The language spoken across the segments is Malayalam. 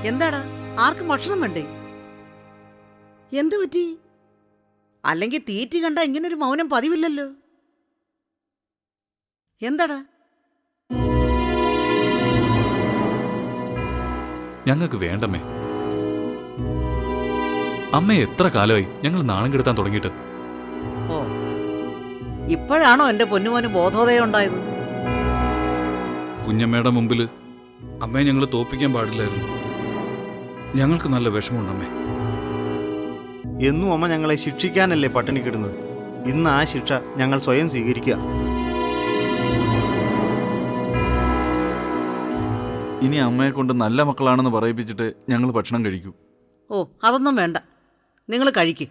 എന്താടാ, ആർക്കും ഭക്ഷണം വേണ്ടേ? എന്തു പറ്റി? അല്ലെങ്കിൽ തീറ്റി കണ്ട ഇങ്ങനൊരു മൗനം പതിവില്ലല്ലോ. എന്താടാ? ഞങ്ങൾക്ക് വേണ്ടമ്മേ. അമ്മയെ എത്ര കാലമായി ഞങ്ങൾ നാണം കെടുത്താൻ തുടങ്ങിയിട്ട്. ഓ, ഇപ്പോഴാണോ എന്റെ പൊന്നുമോന് ബോധോദയം ഉണ്ടായത്? കുഞ്ഞമ്മയുടെ മുമ്പിൽ അമ്മയെ ഞങ്ങൾ തോപ്പിക്കാൻ പാടില്ലായിരുന്നു. ഞങ്ങൾക്ക് നല്ല വിഷമമുണ്ട് അമ്മേ. എന്നും അമ്മ ഞങ്ങളെ ശിക്ഷിക്കാനല്ലേ പട്ടിണി കിടുന്നത്. ഇന്ന് ആ ശിക്ഷ ഞങ്ങൾ സ്വയം സ്വീകരിക്കുക. ഇനി അമ്മയെ കൊണ്ട് നല്ല മക്കളാണെന്ന് പറയിപ്പിച്ചിട്ട് ഞങ്ങൾ ഭക്ഷണം കഴിക്കൂ. ഓ, അതൊന്നും വേണ്ട, നിങ്ങൾ കഴിക്ക്.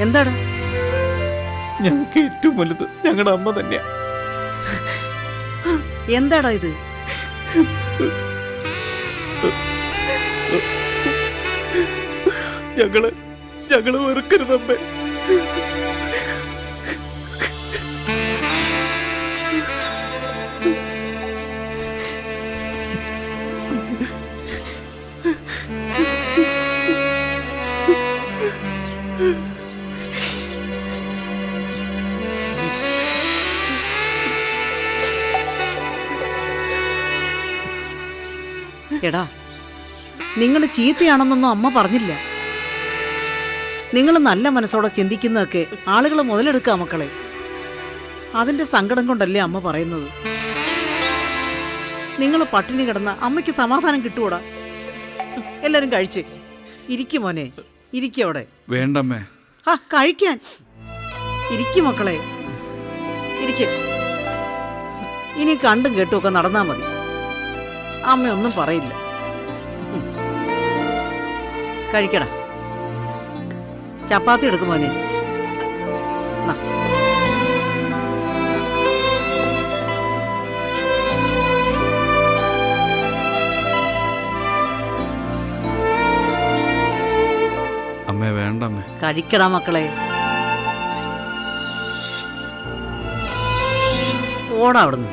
എന്താടാ? ഞങ്ങൾക്ക് ഏറ്റവും വലുത് ഞങ്ങളുടെ അമ്മ തന്നെയാ. എന്താടാ ഇത്? ഞങ്ങള് വെറുക്കരുതമ്മേ. എടാ, നിങ്ങൾ ചീത്തയാണെന്നൊന്നും അമ്മ പറഞ്ഞില്ല. നിങ്ങൾ നല്ല മനസ്സോടെ ചിന്തിക്കുന്നതൊക്കെ ആളുകൾ മുതലെടുക്കുക മക്കളെ. അതിന്റെ സങ്കടം കൊണ്ടല്ലേ അമ്മ പറയുന്നത്. നിങ്ങൾ പട്ടിണി കിടന്ന അമ്മയ്ക്ക് സമാധാനം കിട്ടുകൂടാ. എല്ലാരും കഴിച്ച് ഇരിക്കും മോനെ, ഇരിക്കവിടെ. വേണ്ടമ്മേ. ആ, കഴിക്കാൻ ഇരിക്കും മക്കളെ, ഇരിക്കും. ഇനി കണ്ടും കേട്ടുമൊക്കെ നടന്നാ മതി. അമ്മയൊന്നും പറയില്ല. കഴിക്കടാ. ചപ്പാത്തി എടുക്കും മോനെ. അമ്മേ വേണ്ടമ്മേ. കഴിക്കടാ മക്കളെ. പോടാ അവിടുന്ന്.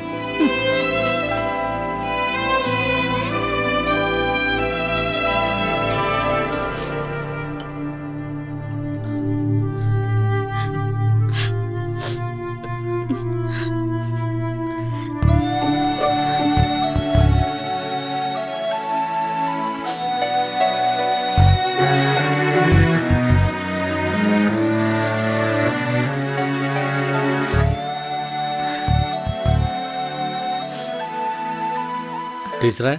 ടീച്ചറെ,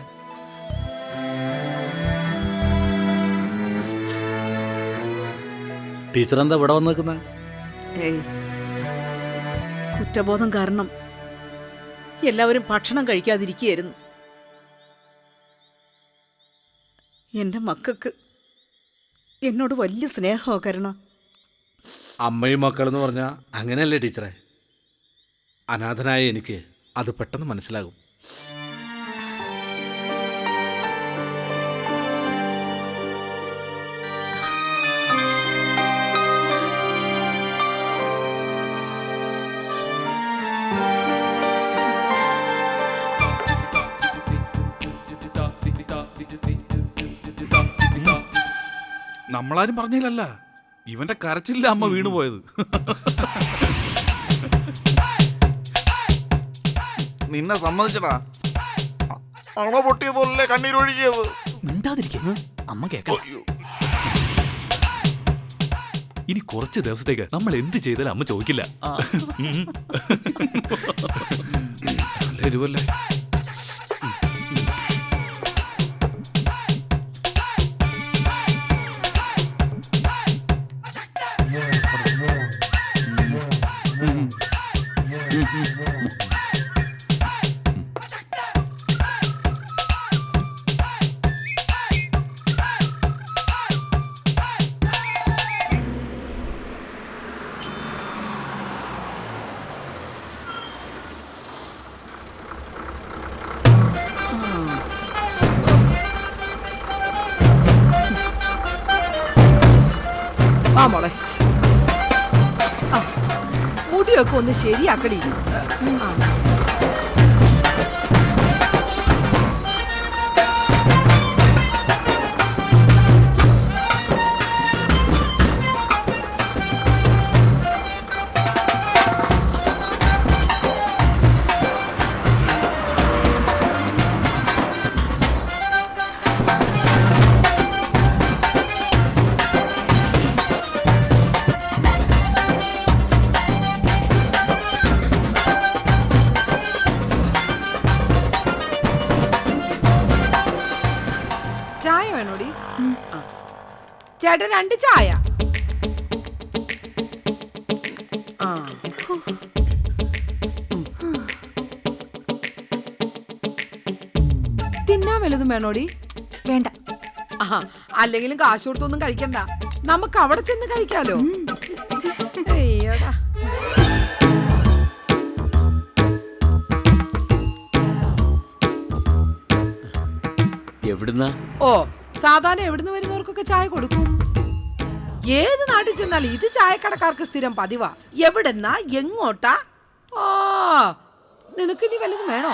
ടീച്ചർ എന്താ ഇവിടെ വന്ന് നിൽക്കുന്നത്? ഏയ്, കുറ്റബോധം കാരണം എല്ലാവരും ഭക്ഷണം കഴിക്കാതിരിക്കുകയായിരുന്നു. എൻ്റെ മക്കൾക്ക് എന്നോട് വലിയ സ്നേഹമോ കരുണ. അമ്മയും മക്കളെന്ന് പറഞ്ഞാൽ അങ്ങനെയല്ലേ ടീച്ചറെ? അനാഥനായ എനിക്ക് അത് പെട്ടെന്ന് മനസ്സിലാകും. നമ്മളാരും പറഞ്ഞില്ലല്ല, ഇവന്റെ കരച്ചില്ല അമ്മ വീണുപോയത്. നിന്നെ സമ്മതിച്ചടാ. അണ പൊട്ടിയതല്ലേ കണ്ണീരൊഴുകിയത്. മിണ്ടാതിരിക്കുന്നു, അമ്മ കേൾക്കാം. ഇനി കുറച്ച് ദിവസത്തേക്ക് നമ്മൾ എന്ത് ചെയ്താലും അമ്മ ചോദിക്കില്ല. നല്ല എരിവല്ലേ. ആ മോളെ, മുടിയൊക്കെ ഒന്ന് ശരിയാക്കടി. ചേട്ടൻ 2 ചായ. ആ തിന്നാൻ വലുതും വേണോടി? വേണ്ട. അല്ലെങ്കിലും കാശ് കൊടുത്തൊന്നും കഴിക്കണ്ട, നമുക്ക് അവിടെ ചെന്ന് കഴിക്കാലോ. അയ്യടാ. എവിടുന്നാ? ഓ, സാധാരണ എവിടുന്ന് വരുന്നവർക്കൊക്കെ ചായ കൊടുക്കും. ഏത് നാട്ടിൽ ചെന്നാലും ഇത് ചായക്കടക്കാർക്ക് സ്ഥിരം പതിവാ. എവിടെന്നാ, എങ്ങോട്ടാ? ഓ, നിനക്കിനി വല്ലതും വേണോ?